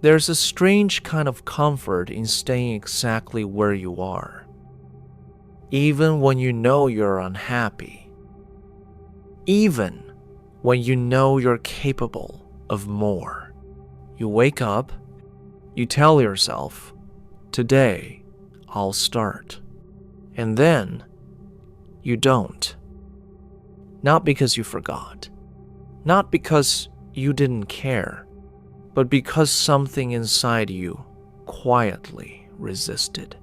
There's a strange kind of comfort in staying exactly where you are, even when you know you're unhappy, even when you know you're capable of more. You wake up, you tell yourself, today I'll start. And then you don't. Not because you forgot, not because you didn't care, but because something inside you quietly resisted.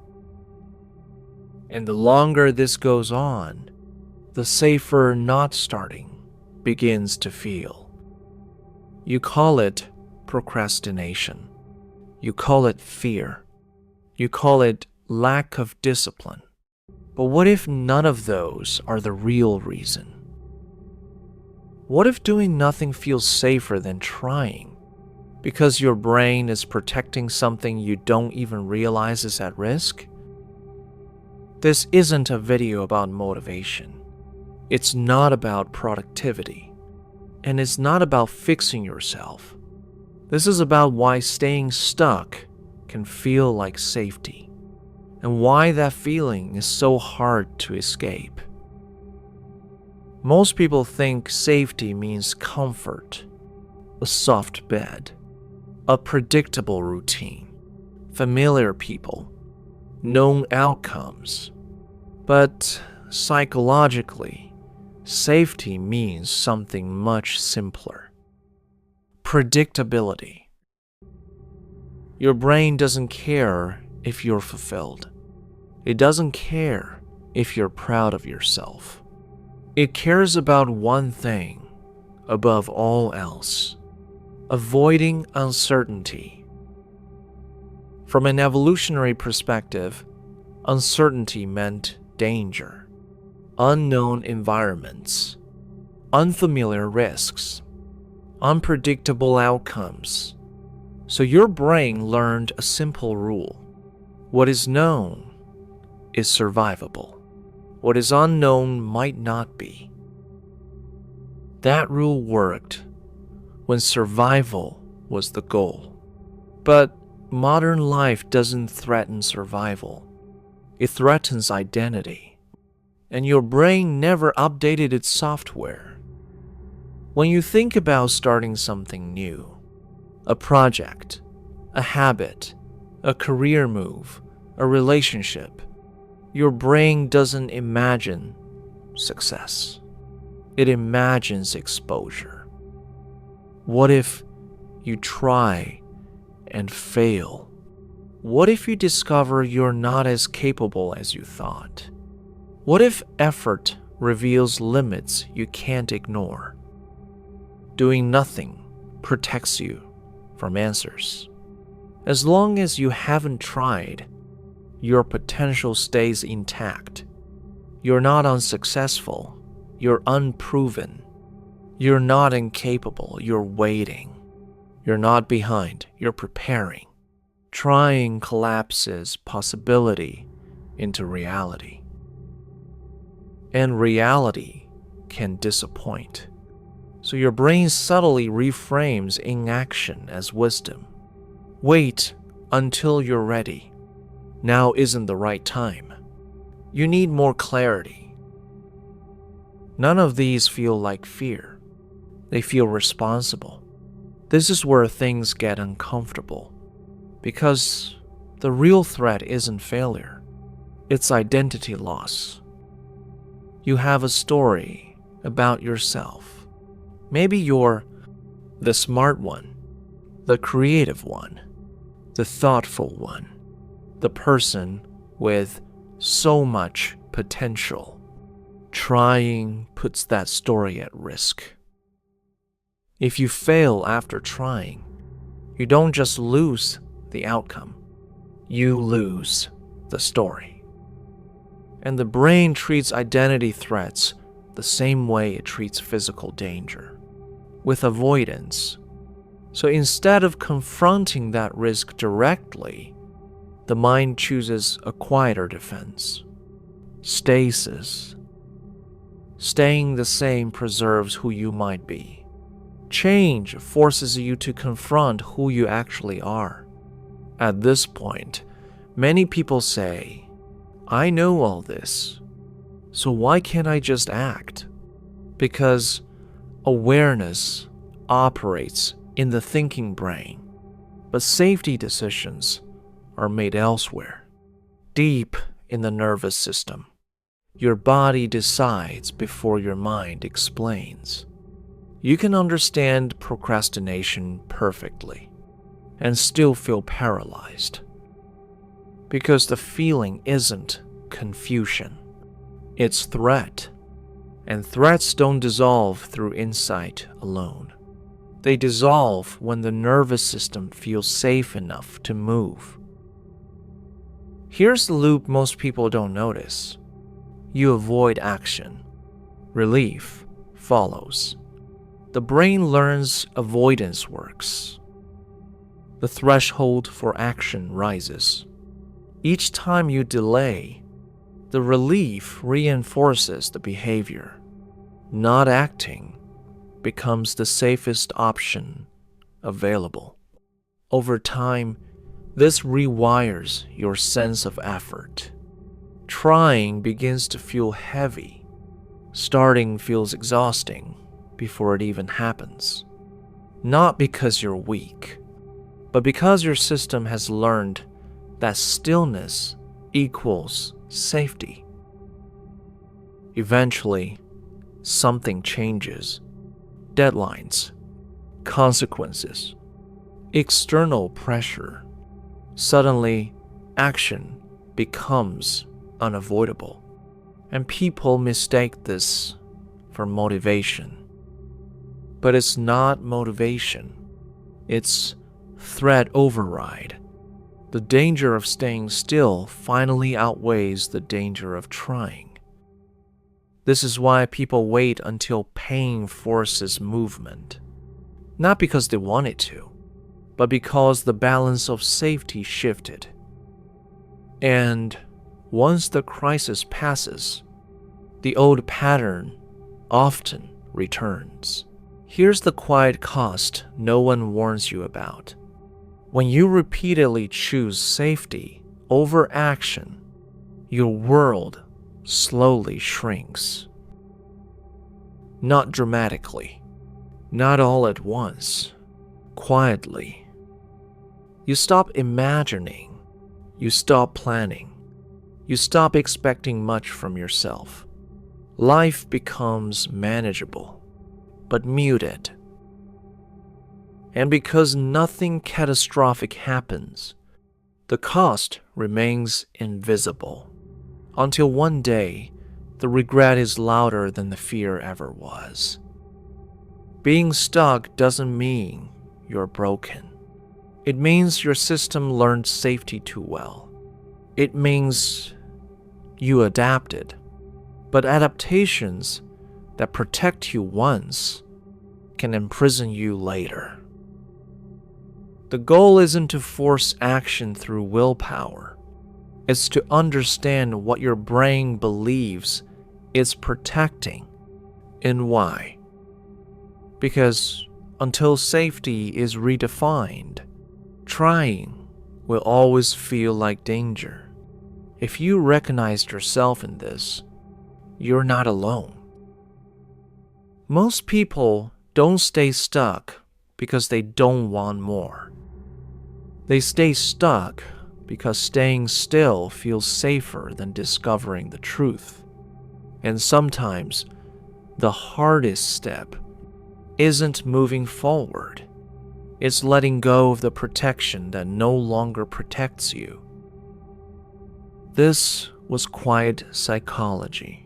And the longer this goes on, the safer not starting begins to feel. You call it procrastination. You call it fear. You call it lack of discipline. But what if none of those are the real reason? What if doing nothing feels safer than trying because your brain is protecting something you don't even realize is at risk? This isn't a video about motivation. It's not about productivity. And it's not about fixing yourself. This is about why staying stuck can feel like safety, and why that feeling is so hard to escape. Most people think safety means comfort, a soft bed, a predictable routine, familiar people, known outcomes. But psychologically, safety means something much simpler. Predictability. Your brain doesn't care if you're fulfilled. It doesn't care if you're proud of yourself. It cares about one thing above all else: avoiding uncertainty. From an evolutionary perspective, uncertainty meant danger, unknown environments, unfamiliar risks, unpredictable outcomes. So your brain learned a simple rule: what is known is survivable. What is unknown might not be. That rule worked when survival was the goal. But modern life doesn't threaten survival. It threatens identity. And your brain never updated its software. When you think about starting something new, a project, a habit, a career move, a relationship, your brain doesn't imagine success. It imagines exposure. What if you try and fail? What if you discover you're not as capable as you thought? What if effort reveals limits you can't ignore? Doing nothing protects you from answers. As long as you haven't tried, your potential stays intact. You're not unsuccessful. You're unproven. You're not incapable. You're waiting. You're not behind. You're preparing. Trying collapses possibility into reality. And reality can disappoint. So your brain subtly reframes inaction as wisdom. Wait until you're ready. Now isn't the right time. You need more clarity. None of these feel like fear. They feel responsible. This is where things get uncomfortable. Because the real threat isn't failure. It's identity loss. You have a story about yourself. Maybe you're the smart one, the creative one, the thoughtful one, the person with so much potential. Trying puts that story at risk. If you fail after trying, you don't just lose the outcome, you lose the story. And the brain treats identity threats the same way it treats physical danger, with avoidance. So instead of confronting that risk directly, the mind chooses a quieter defense: stasis. Staying the same preserves who you might be. Change forces you to confront who you actually are. At this point, many people say, I know all this, so why can't I just act? Because awareness operates in the thinking brain, but safety decisions are made elsewhere, deep in the nervous system. Your body decides before your mind explains. You can understand procrastination perfectly and still feel paralyzed, because the feeling isn't confusion, it's threat. And threats don't dissolve through insight alone. They dissolve when the nervous system feels safe enough to move. Here's the loop most people don't notice. You avoid action. Relief follows. The brain learns avoidance works. The threshold for action rises. Each time you delay, the relief reinforces the behavior. Not acting becomes the safest option available. Over time, this rewires your sense of effort. Trying begins to feel heavy. Starting feels exhausting before it even happens. Not because you're weak, but because your system has learned that stillness equals safety. Eventually, something changes. Deadlines, consequences, external pressure. Suddenly, action becomes unavoidable, and people mistake this for motivation. But it's not motivation, it's threat override. The danger of staying still finally outweighs the danger of trying. This is why people wait until pain forces movement. Not because they want it to, but because the balance of safety shifted. And once the crisis passes, the old pattern often returns. Here's the quiet cost no one warns you about. When you repeatedly choose safety over action, your world slowly shrinks. Not dramatically, not all at once, quietly. You stop imagining, you stop planning, you stop expecting much from yourself. Life becomes manageable, but muted. And because nothing catastrophic happens, the cost remains invisible. Until one day, the regret is louder than the fear ever was. Being stuck doesn't mean you're broken. It means your system learned safety too well. It means you adapted. But adaptations that protect you once can imprison you later. The goal isn't to force action through willpower. It's to understand what your brain believes it's protecting and why. Because until safety is redefined, trying will always feel like danger. If you recognized yourself in this, you're not alone. Most people don't stay stuck because they don't want more. They stay stuck because staying still feels safer than discovering the truth. And sometimes, the hardest step isn't moving forward. It's letting go of the protection that no longer protects you. This was Quiet Psychology.